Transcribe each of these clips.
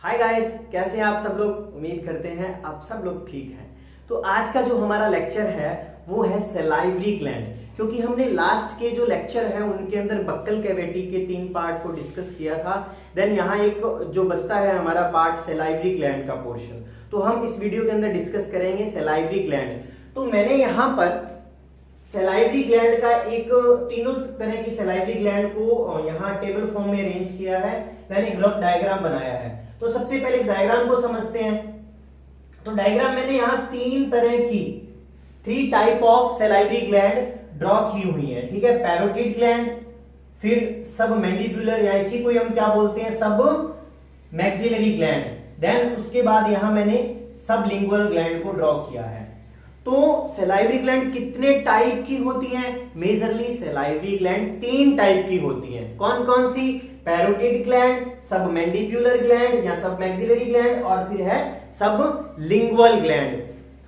Hi guys, कैसे हैं आप सब लोग। उम्मीद करते हैं आप सब लोग ठीक हैं। तो आज का जो हमारा लेक्चर है वो है सलाइवरी ग्लैंड, क्योंकि हमने लास्ट के जो लेक्चर है उनके अंदर बक्कल कैविटी के 3 पार्ट को डिस्कस किया था। देन यहाँ एक जो बचता है हमारा पार्ट सलाइवरी ग्लैंड का पोर्शन, तो हम इस वीडियो के अंदर डिस्कस करेंगे सलाइवरी ग्लैंड। तो मैंने यहाँ पर सलाइवरी ग्लैंड का एक तीनों तरह की सलाइवरी ग्लैंड को यहाँ टेबल फॉर्म में अरेंज किया है, देन एक रफ डायग्राम बनाया है। तो सबसे पहले इस डायग्राम को समझते हैं। तो डायग्राम मैंने यहाँ 3 तरह की 3 type of salivary gland draw की हुई है, ठीक है। पैरोटिड ग्लैंड, फिर सब मैंडिबुलर या इसी को हम क्या बोलते हैं, सब मैक्सिलरी ग्लैंड, देन उसके बाद यहां मैंने सब लिंगुअल ग्लैंड को ड्रॉ किया है। तो सलाइवरी ग्लैंड कितने टाइप की होती हैं? मेजरली सलाइवरी ग्लैंड 3 टाइप की होती हैं। कौन कौन सी? पैरोटिड ग्लैंड, सब मैंडिबुलर ग्लैंड या सब मैक्सिलरी ग्लैंड, और फिर है सब लिंगुअल ग्लैंड।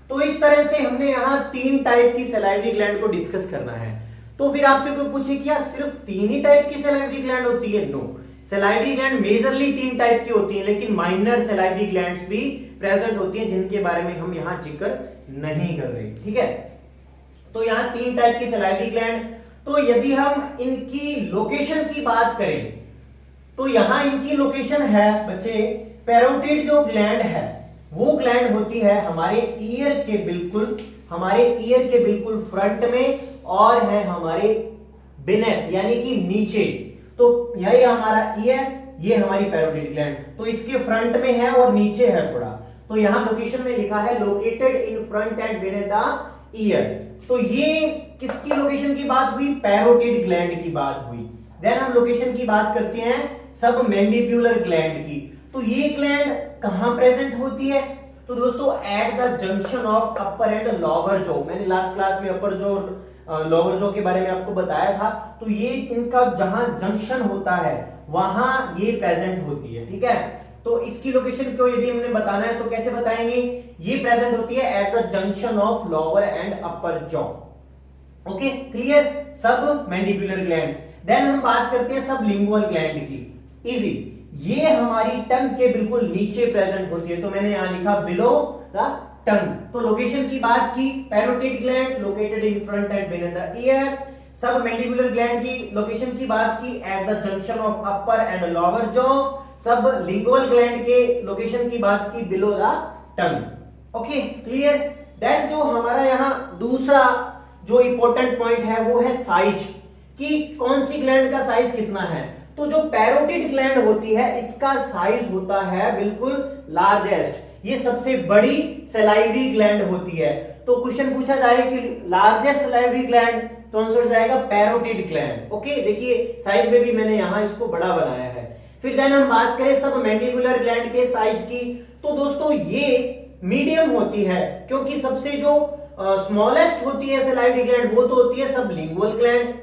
तो इस तरह से हमने यहाँ 3 टाइप की सलाइवरी ग्लैंड को डिस्कस करना है। तो फिर आपसे कोई पूछे कि यार सिर्फ 3 ही टाइप की सलाइवरी ग्लैंड होती है? No, salivary gland majorly 3 type की होती है, लेकिन माइनर सलाइवरी ग्लैंड्स भी प्रेजेंट होती हैं जिनके बारे में हम यहाँ जिक्र नहीं कर रहे, ठीक है। तो यहाँ 3 टाइप की सलाइवरी ग्लैंड। तो यदि हम इनकी लोकेशन की बात करें तो यहां इनकी लोकेशन है बच्चे, पैरोटिड जो ग्लैंड है वो ग्लैंड होती है हमारे ईयर के बिल्कुल फ्रंट में, और है हमारे बिनेथ यानी कि नीचे। तो यही हमारा ईयर, ये हमारी पैरोटिड ग्लैंड, तो इसके फ्रंट में है और नीचे है थोड़ा। तो यहां लोकेशन में लिखा है located in front and beneath the year. तो ये किसकी लोकेशन की बात हुई? पैरोटिड ग्लैंड की बात हुई। देन हम लोकेशन की बात करते हैं सब मैंडिबुलर ग्लैंड की। तो ये ग्लैंड कहां प्रेजेंट होती है? तो दोस्तों eight the junction of upper and lower jaw. मैंने लास्ट क्लास में अपर जॉ लोअर जॉ के बारे में आपको बताया था। तो ये इनका जहां जंक्शन होता है वहां ये प्रेजेंट होती है, ठीक है। तो इसकी लोकेशन को यदि हमने बताना है तो कैसे बताएंगे? ये प्रेजेंट होती है eight the junction of lower and upper jaw. Okay, clear? सब मैंडिबुलर ग्लैंड। देन हम बात करते हैं सब लिंगुअल ग्लैंड की। इजी, ये हमारी टंग के बिल्कुल नीचे प्रेजेंट होती है। तो मैंने यहां लिखा बिलो द टंग। तो लोकेशन की बात की, parotid gland located in front and beneath the ear. Submandibular gland की लोकेशन की बात की at the junction of upper and lower jaw. Sublingual gland के लोकेशन की बात की below the tongue. Okay, clear? Then जो हमारा यहां दूसरा जो इंपॉर्टेंट पॉइंट है वो है साइज, कि कौन सी ग्लैंड का साइज कितना है। तो जो पैरोटिड ग्लैंड होती है इसका साइज होता है बिल्कुल लार्जेस्ट, ये सबसे बड़ी सलाइवरी ग्लैंड होती है। तो क्वेश्चन पूछा जाए कि लार्जेस्ट सलाइवरी ग्लैंड, तो आंसर जाएगा पैरोटिड ग्लैंड। ओके, देखिए साइज में भी मैंने यहां इसको बड़ा बनाया है। फिर देन हम बात करें सब मैंडिबुलर ग्लैंड के साइज की, तो दोस्तों ये मीडियम होती है, क्योंकि सबसे जो स्मॉलेस्ट होती है सलाइवरी ग्लैंड वो तो होती है सब लिंगुअल ग्लैंड,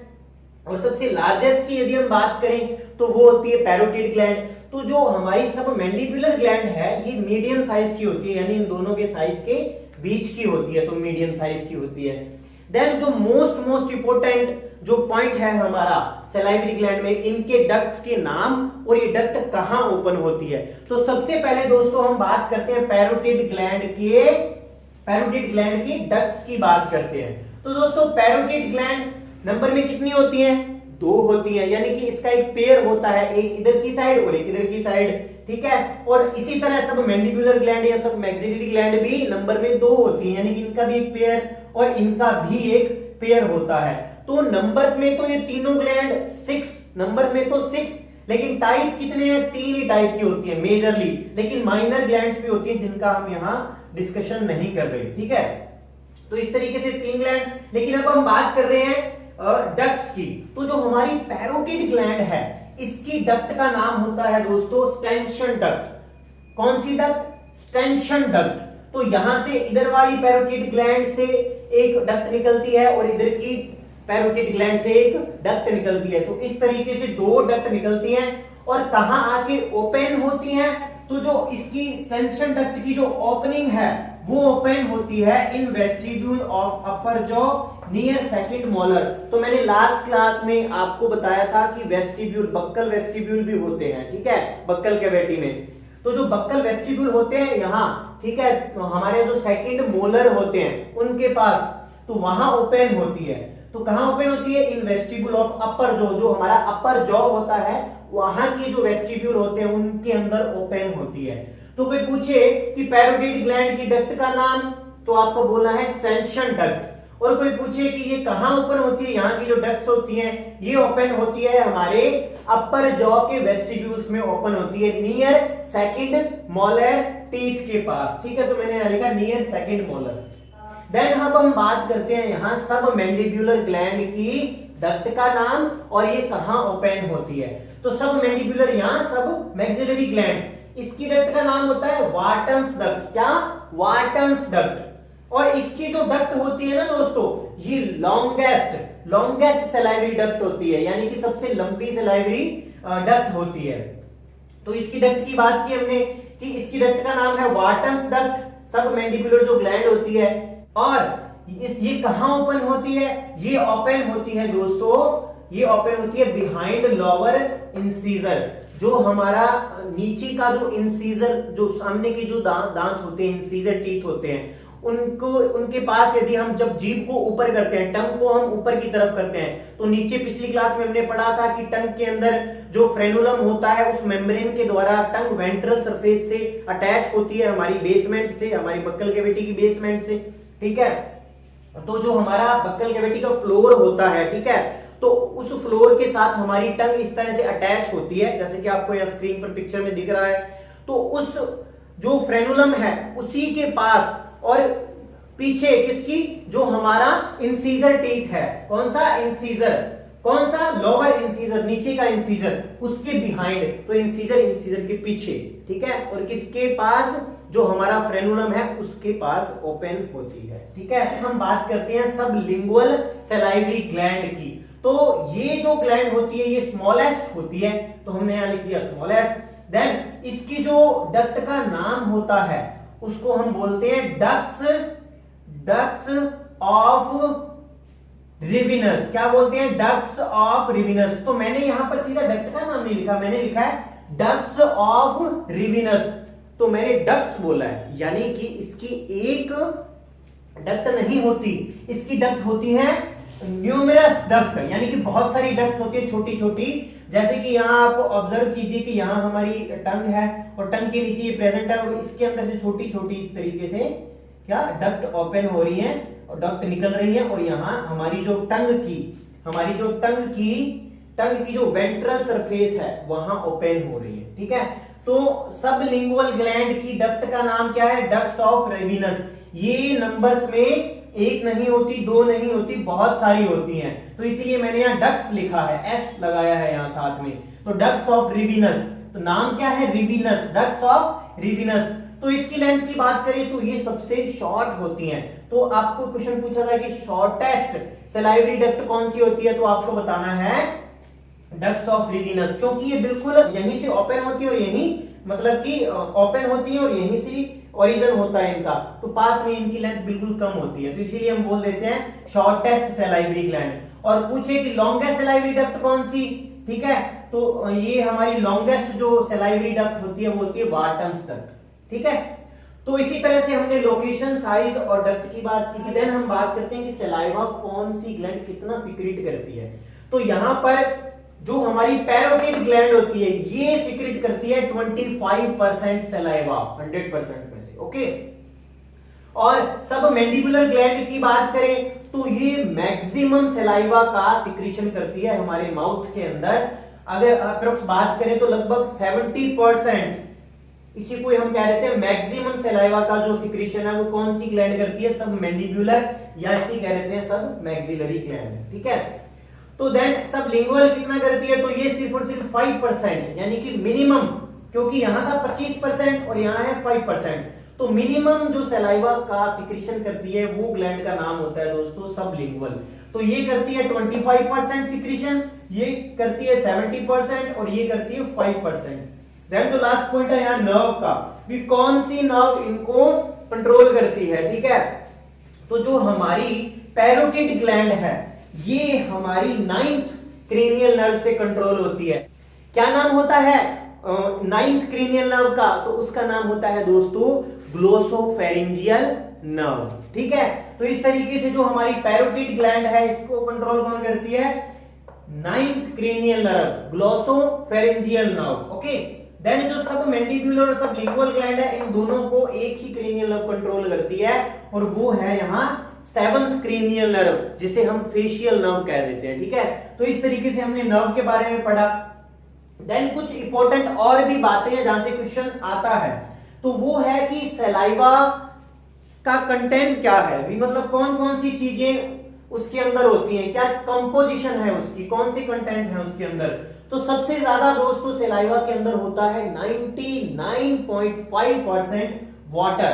और सबसे लार्जेस्ट की यदि हम बात करें तो वो होती है पैरोटिड ग्लैंड। तो जो हमारी सब मैंडिबुलर ग्लैंड है ये मीडियम साइज की होती है, यानी इन दोनों के साइज के बीच की होती है, तो मीडियम साइज की होती है। देन जो मोस्ट इंपोर्टेंट जो पॉइंट है हमारा सलाइवरी ग्लैंड में, इनके डक्ट्स के नाम और ये डक्ट कहां ओपन होती है। तो सबसे पहले दोस्तों हम बात करते हैं पैरोटिड ग्लैंड की डक्ट्स की बात करते हैं। तो दोस्तों पैरोटिड ग्लैंड नंबर में कितनी होती हैं? 2 होती हैं, यानी कि इसका एक पेयर होता है, एक इधर की साइड और एक इधर की साइड, ठीक है। और इसी तरह सब मैंडिबुलर ग्लैंड या सब मैक्सिलरी ग्लैंड भी नंबर में 2 होती हैं, यानी कि इनका भी एक पेयर और इनका भी एक पेयर होता है। तो नंबर्स में तो ये तीनों ग्लैंड 6, नंबर में तो 6, लेकिन टाइप कितने हैं? 3 ही टाइप की होती है मेजरली, लेकिन माइनर ग्लैंड्स भी होती हैं जिनका हम यहाँ डिस्कशन नहीं कर रहे, ठीक है। तो इस तरीके से 3 ग्लैंड। लेकिन अब हम बात कर रहे हैं डक्ट्स की। तो जो हमारी पैरोटिड ग्लैंड है इसकी डक्ट का नाम होता है दोस्तों स्टेंशन डक्ट। कौन सी डक्ट? स्टेंशन डक्ट। तो यहां से इधर वाली पैरोटिड ग्लैंड से एक डक्ट निकलती है और इधर की पैरोटिड ग्लैंड से एक डक्ट निकलती है। तो इस तरीके से 2 डक्ट निकलती हैं और कहां आके ओपन होती हैं? तो जो इसकी स्टेंशन डक्ट की जो ओपनिंग है वो ओपन होती है in vestibule of upper jaw near second molar. तो मैंने लास्ट क्लास में आपको बताया था कि वेस्टिब्यूल, बक्कल वेस्टिब्यूल भी होते हैं, ठीक है, बक्कल कैविटी में। तो जो बक्कल वेस्टिब्यूल होते हैं यहाँ, ठीक है, तो हमारे जो सेकंड मोलर होते हैं उनके पास, तो वहां ओपन होती है। तो कहां ओपन होती है? In vestibule of upper jaw, जो हमारा अपर जॉ होता है वहां के जो वेस्टिब्यूल होते हैं उनके अंदर ओपन होती है। तो कोई पूछे कि पैरोटिड ग्लैंड की डक्ट का नाम, तो आपको बोलना है स्टेंशन डक्ट। और कोई पूछे कि ये कहां ओपन होती है, यहाँ की जो डक्ट्स होती हैं ये ओपन होती है हमारे अपर जॉ के वेस्टिब्यूल्स में ओपन होती है, नियर सेकंड मोलर टीथ के पास। ठीक है, तो मैंने यहां लिखा नियर सेकंड मोलर। देन हम बात करते हैं यहाँ सब मैंडिब्यूलर ग्लैंड की डक्ट का नाम और ये कहां ओपन होती है। तो सब मैंडिब्यूलर, यहाँ सब मैक्सिलरी ग्लैंड, इसकी डक्ट का नाम होता है वार्टन्स डक्ट। क्या? Wharton's duct. और इसकी जो डक्ट होती है ना दोस्तों, ये लॉन्गेस्ट सलाइवरी डक्ट होती है, यानी कि सबसे लंबी सलाइवरी डक्ट होती है। तो इसकी डक्ट की बात की हमने कि इसकी डक्ट का नाम है वार्टन्स डक्ट, सब मैंडिब्यूलर जो ग्लैंड होती है। और ये कहां ओपन होती है? ये ओपन होती है दोस्तों, ये ओपन होती है बिहाइंड लोअर इंसीजर, जो हमारा नीचे का जो इंसीजर, जो सामने के जो दांत होते हैं, इंसीजर टीथ होते हैं, उनको उनके पास यदि हम जब जीभ को ऊपर करते हैं, टंग को हम ऊपर की तरफ करते हैं, तो नीचे पिछली क्लास में हमने पढ़ा था कि टंग के अंदर जो फ्रेनुलम होता है उस मेम्ब्रेन के द्वारा टंग वेंट्रल सरफेस से अटैच होती है हमारी बेसमेंट से, हमारी बक्कल कैविटी की बेसमेंट से। ठीक है, तो जो हमारा बक्कल कैविटी का फ्लोर होता है, ठीक है, तो उस फ्लोर के साथ हमारी टंग इस तरह से अटैच होती है, जैसे कि आपको यहाँ स्क्रीन पर पिक्चर में दिख रहा है। तो उस जो फ्रेनुलम है उसी के पास और पीछे किसकी, जो हमारा इंसीजर टीथ है, कौन सा इंसीजर, कौन सा लोअर इंसीजर, नीचे का इंसीजर, उसके बिहाइंड, तो इंसीजर के पीछे। ठीक है, और किसके पास, जो हमारा फ्रेनुलम है उसके पास ओपन होती है। ठीक है, हम बात करते हैं सब लिंगुअल सलाइवरी ग्लैंड की। तो ये जो ग्लैंड होती है ये स्मॉलेस्ट होती है, तो हमने यहां लिख दिया स्मॉलेस्ट। देन इसकी जो डक्ट का नाम होता है उसको हम बोलते हैं डक्ट्स ऑफ रिविनस। क्या बोलते हैं? Ducts of Rivinus. तो मैंने यहां पर सीधा डक्ट का नाम नहीं लिखा, मैंने लिखा है डक्ट्स ऑफ रिविनस। तो मैंने डक्ट्स बोला है, यानी कि इसकी एक डक्ट नहीं होती, इसकी डक्ट होती है न्यूमरस डक्ट, यानी कि बहुत सारी डक्ट्स होती है छोटी छोटी। जैसे कि यहाँ आप ऑब्जर्व कीजिए कि यहाँ हमारी टंग है और टंग के नीचे ये प्रेजेंट है और इसके अंदर से छोटी छोटी इस तरीके से क्या डक्ट ओपन हो रही है और डक्ट निकल रही है। और यहाँ हमारी जो टंग की जो वेंट्रल सरफेस है वहां ओपन हो रही है। ठीक है, तो सब लिंगुअल ग्लैंड की डक्ट का नाम क्या है? Ducts of Rivinus. ये नंबर्स में एक नहीं होती, दो नहीं होती, बहुत सारी होती हैं, तो इसीलिए मैंने यहाँ डक्ट्स लिखा है, एस लगाया है यहाँ साथ में। तो डक्ट्स ऑफ रिविनस, तो नाम क्या है? Rivinus, ducts of Rivinus. तो इसकी लेंथ की बात करें तो ये सबसे शॉर्ट होती हैं। तो आपको क्वेश्चन पूछा जाए कि शॉर्टेस्ट सलाइवरी डक्ट कौन सी होती है, तो आपको बताना है डक्ट्स ऑफ रिविनस, क्योंकि ये बिल्कुल यहीं से ओपन होती है और यहीं मतलब कि ओपन होती है और यहीं से ओरिजिन होता है इनका, तो पास में इनकी लेंथ बिल्कुल कम होती है, तो इसीलिए हम बोल देते हैं शॉर्टेस्ट सलाइवरी ग्लैंड। और पूछे कि लॉन्गेस्ट सलाइवरी डक्ट कौन सी, ठीक है, तो ये हमारी लॉन्गेस्ट जो सलाइवरी डक्ट होती है वो होती है वार्टन्स डक्ट। ठीक है, तो इसी तरह से हमने लोकेशन, साइज और डक्ट की बात की। देन हम बात करते हैं कि सलाइवा कौन सी ग्लैंड कितना सीक्रेट करती है। तो यहां पर जो हमारी पैरोटिड ग्लैंड होती है ये सीक्रेट करती है 25% सलाइवा 100% में से। ओके, और सब मैंडिबुलर ग्लैंड की बात करें तो ये मैक्सिमम सलाइवा का सिक्रीशन करती है हमारे माउथ के अंदर। अगर अप्रोक्स बात करें तो लगभग 70%, इसी को हम कह रहे थे मैक्सिमम सलाइवा का जो सिक्रीशन है वो कौन सी ग्लैंड करती है? सब मैंडिबुलर, या इसी कह रहे थे सब मैक्सिलरी ग्लैंड। ठीक है, तो देन सब लिंगुअल कितना करती है? तो ये सिर्फ और सिर्फ 5%, यानी कि मिनिमम, क्योंकि यहां था 25% और यहां है 5%, तो मिनिमम जो सलाइवा का सिक्रीशन करती है वो ग्लैंड का नाम होता है दोस्तों सब लिंगुअल। तो ये करती है 25% सिक्रीशन, ये करती है 70% और ये करती है 5%। देन जो लास्ट पॉइंट है यहाँ नर्व का, भी कौन सी नर्व इनको कंट्रोल करती है। ठीक है, तो जो हमारी पैरोटिड ग्लैंड है ये हमारी 9th क्रेनियल नर्व से कंट्रोल होती है। क्या नाम होता है? नाइन्थ क्रेनियल नर्व का, तो उसका नाम होता है दोस्तों ग्लोसोफेरिंजियल नर्व। ठीक है, तो इस तरीके से जो हमारी पैरोटिड ग्लैंड है इसको कंट्रोल कौन करती है? Ninth cranial nerve, glossopharyngeal nerve. Okay, then जो सब मैंडिब्यूलर और सब लिंगुअल ग्लैंड है, इन दोनों को एक ही क्रेनियल नर्व कंट्रोल करती है, और वो है यहां सेवंथ क्रेनियल नर्व, जिसे हम फेशियल नर्व कह देते हैं। ठीक है, तो इस तरीके से हमने नर्व के बारे में पढ़ा। देन कुछ इंपॉर्टेंट और भी बातें हैं जहां से क्वेश्चन आता है, तो वो है कि सलाइवा का कंटेंट क्या है, भी मतलब कौन कौन सी चीजें उसके अंदर होती हैं, क्या कंपोजिशन है उसकी, कौन सी कंटेंट है उसके अंदर। तो सबसे ज्यादा दोस्तों सलाइवा के अंदर होता है 99.5% वाटर,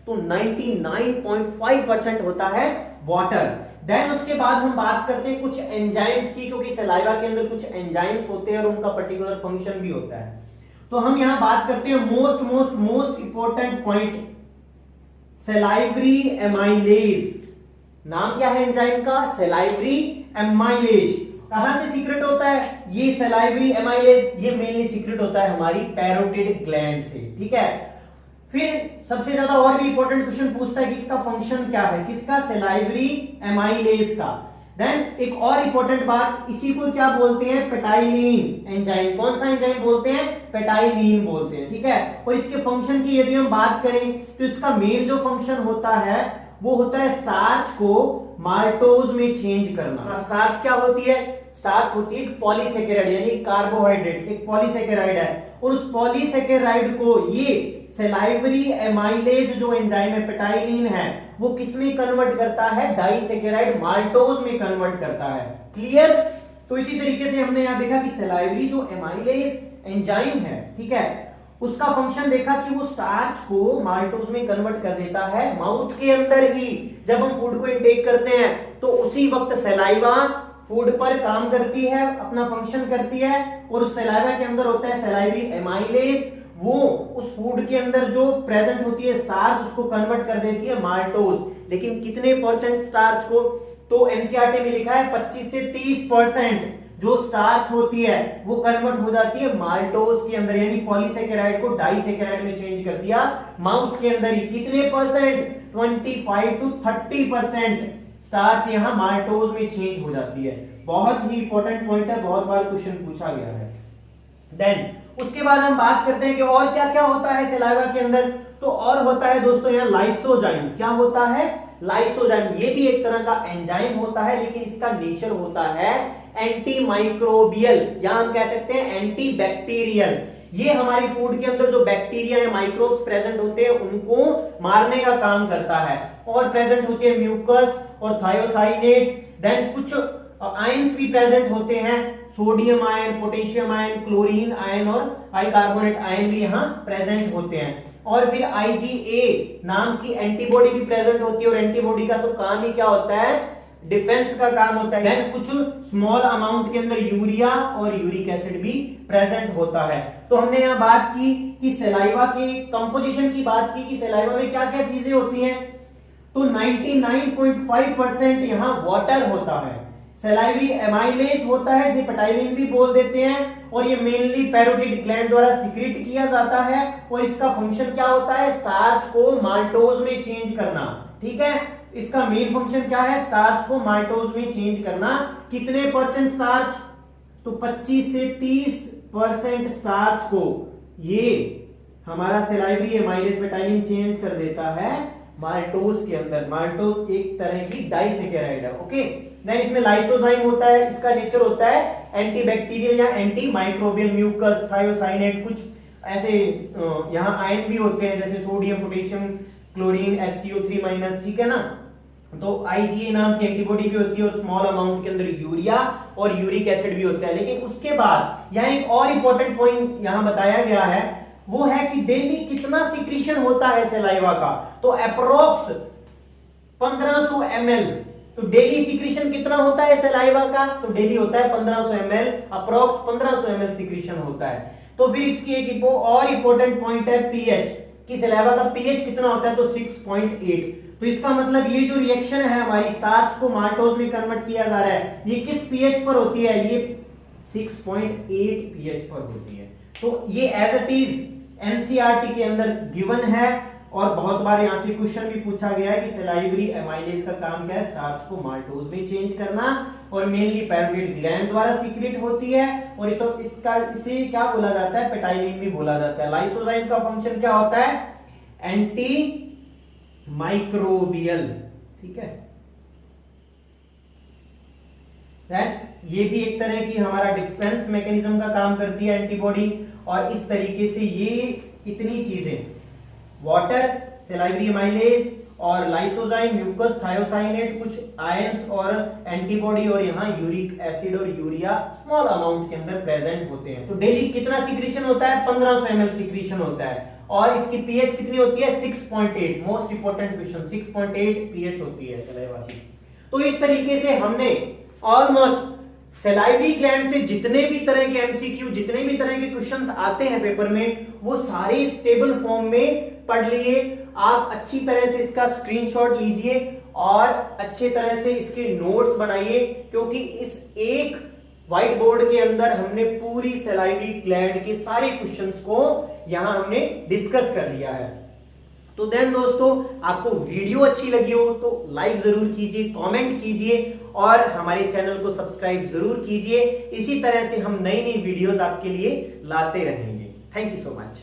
तो 99.5% होता है वाटर। देन उसके बाद हम बात करते हैं कुछ एंजाइम्स की, क्योंकि सलाइवा के अंदर कुछ एंजाइम्स होते हैं और उनका पर्टिकुलर फंक्शन भी होता है। तो हम यहां बात करते हैं most important point, salivary amylase. नाम क्या है एंजाइम का? Salivary amylase. कहां से सीक्रेट होता है ये सलाइवरी एमाइलेज? ये मेनली सीक्रेट होता है हमारी पैरोटिड ग्लैंड से। ठीक है, फिर सबसे ज्यादा और भी इंपॉर्टेंट क्वेश्चन पूछता है कि इसका फंक्शन क्या है, किसका? सलाइवरी एमाइलेज का। देन एक और इंपॉर्टेंट बात, इसी को क्या बोलते हैं? पेटाइलिन एंजाइम। कौन सा एंजाइम बोलते हैं? पेटाइलिन बोलते हैं। ठीक है, और इसके फंक्शन की यदि हम बात करें तो इसका मेन जो फंक्शन होता है वो होता है स्टार्च को माल्टोज में चेंज करना। स्टार्च क्या होती है? स्टार्च होती है एक पॉलीसेकेराइड, यानी कार्बोहाइड्रेट, एक पॉलीसेकेराइड है, और उस पॉलीसेकेराइड को ये सलाइवरी एमाइलेज जो एंजाइम है, पेटाइलिन है, वो किसमें कन्वर्ट करता है? डाइसेकेराइड माल्टोज में कन्वर्ट करता है। क्लियर? तो इसी तरीके से हमने यहां देखा कि सलाइवरी जो एमाइलेज एंजाइम है, ठीक है, उसका फंक्शन देखा कि वो स्टार्च को माल्टोज में कन्वर्ट कर देता है माउथ के अंदर ही। जब हम फूड को इनटेक करते हैं तो उसी वक्त सलाइवा फूड पर काम करती है, अपना फंक्शन करती है, और उस सलाइवा के अंदर होता है सलाइवरी एमाइलेज, वो उस फूड के अंदर जो प्रेजेंट होती है स्टार्च उसको कन्वर्ट कर देती है माल्टोज। लेकिन कितने परसेंट स्टार्च को? तो एनसीईआरटी में लिखा है 25 से 30% जो स्टार्च होती है वो कन्वर्ट हो जाती है माल्टोज के अंदर, यानी पॉलीसेकेराइड को डाइसेकेराइड में चेंज कर दिया माउथ के अंदर ही। कितने परसेंट? 25 to 30% स्टार्च यहां माल्टोज में चेंज हो जाती है। बहुत ही इंपॉर्टेंट पॉइंट है, बहुत बार क्वेश्चन पूछा गया है। देन उसके बाद हम बात करते हैं कि और क्या क्या होता है सलाइवा के अंदर। तो और होता है दोस्तों यहाँ लाइसोजाइम। क्या होता है? लाइसोजाइम। ये भी एक तरह का एंजाइम होता है, लेकिन इसका नेचर होता है एंटी माइक्रोबियल, या हम कह सकते हैं एंटी बैक्टीरियल। ये हमारी फूड के अंदर जो बैक्टीरिया या माइक्रोब्स प्रेजेंट होते हैं उनको मारने का काम करता है, और प्रेजेंट होते हैं म्यूकस और थायोसाइनेट्स। देन कुछ आयंस भी प्रेजेंट होते हैं, sodium ion, potassium ion, chlorine ion और बाइकार्बोनेट आयन भी यहाँ प्रेजेंट होते हैं। और फिर IgA नाम की एंटीबॉडी भी प्रेजेंट होती है, और एंटीबॉडी का तो काम ही क्या होता है? डिफेंस का काम होता है। देन कुछ स्मॉल अमाउंट के अंदर यूरिया और यूरिक एसिड भी प्रेजेंट होता है। तो हमने यहाँ बात की कि सलाइवा के कंपोजिशन की बात की कि सलाइवा में क्या क्या चीजें होती हैं। तो 99.5% यहाँ वाटर होता है, सलाइवरी एमाइलेज होता है, जिसे पेटाइलिन भी बोल देते हैं, और ये मेनली पैरोटिड ग्लैंड द्वारा सीक्रेट किया जाता है, और इसका फंक्शन क्या होता है? स्टार्च को माल्टोज में चेंज करना। ठीक है, इसका मेन फंक्शन क्या है? स्टार्च को माल्टोज में चेंज करना। कितने परसेंट स्टार्च? तो 25 से 30% स्टार्च को ये हमारा सलाइवरी एमाइलेज पेटाइलिन चेंज कर देता है माल्टोज के अंदर। माल्टोज एक तरह की डाइसेकेराइड है। ओके, नहीं, इसमें लाइसोजाइम होता है, इसका नेचर होता है एंटीबैक्टीरियल या एंटी माइक्रोबियल, म्यूकस, थायोसाइनेट, कुछ ऐसे यहाँ आयन भी होते हैं जैसे सोडियम, पोटेशियम, क्लोरीन, SCO3-। ठीक है ना, तो IgA नाम की एंटीबॉडी भी होती है, और स्मॉल अमाउंट के अंदर यूरिया और यूरिक एसिड भी होता है। लेकिन उसके बाद यहाँ एक और इंपॉर्टेंट पॉइंट यहाँ बताया गया है, वो है कि डेली कितना सीक्रेशन होता है सलाइवा का। तो अप्रोक्स 1500 ml। तो डेली सीक्रेशन कितना होता है सलाइवा का? तो डेली होता है 1500 ml, अप्रोक्स 1500 ml सीक्रेशन होता है। तो फिर इसकी एक और इंपॉर्टेंट पॉइंट है पीएच, कि सलाइवा का पीएच कितना होता है? तो 6.8। तो इसका मतलब ये जो रिएक्शन है हमारी स्टार्च को माल्टोज में कन्वर्ट किया जा रहा है, ये किस पीएच पर होती है? ये 6.8 पीएच पर होती है। तो ये एज इट इज एनसीईआरटी के अंदर गिवन है और बहुत बार यहां से क्वेश्चन भी पूछा गया है कि सलाइवरी एमाइलेज का काम क्या है, स्टार्च को माल्टोज में चेंज करना और मेनली पैरोटिड ग्लैंड द्वारा सीक्रेट होती है और इसे क्या बोला जाता है, पेटाइलिन भी बोला जाता है। लाइसोजाइम का फंक्शन क्या होता है, एंटी माइक्रोबियल, ठीक है। ये भी एक तरह की हमारा डिफेंस मैकेनिज्म का काम करती है एंटीबॉडी। और इस तरीके से ये इतनी चीजें वाटर, सलाइवरी एमाइलेज और लाइसोजाइम, म्यूकस, थायोसाइनेट, कुछ आयंस और एंटीबॉडी और यहाँ यूरिक एसिड और यूरिया स्मॉल अमाउंट के अंदर प्रेजेंट होते हैं। तो डेली कितना सीक्रेशन होता है, 1500 ml सीक्रेशन होता है और इसकी पीएच कितनी होती है, 6.8। मोस्ट इंपोर्टेंट क्वेश्चन, 6.8 पीएच होती है सलाइवा की। तो इस तरीके से हमने ऑलमोस्ट सलाइवरी ग्लैंड से जितने भी तरह के एमसीक्यू, जितने भी तरह के क्वेश्चंस आते हैं पेपर में, वो सारे स्टेबल फॉर्म में पढ़ लिए। आप अच्छी तरह से इसका स्क्रीनशॉट लीजिए और अच्छे तरह से इसके नोट्स बनाइए, क्योंकि इस एक व्हाइट बोर्ड के अंदर हमने पूरी सलाइवरी ग्लैंड के सारे क्वेश्चंस को यहां हमने डिस्कस कर लिया है। तो देन दोस्तों, आपको वीडियो अच्छी लगी हो तो लाइक जरूर कीजिए, कमेंट कीजिए और हमारे चैनल को सब्सक्राइब जरूर कीजिए। इसी तरह से हम नई नई वीडियोस आपके लिए लाते रहेंगे। Thank you so much.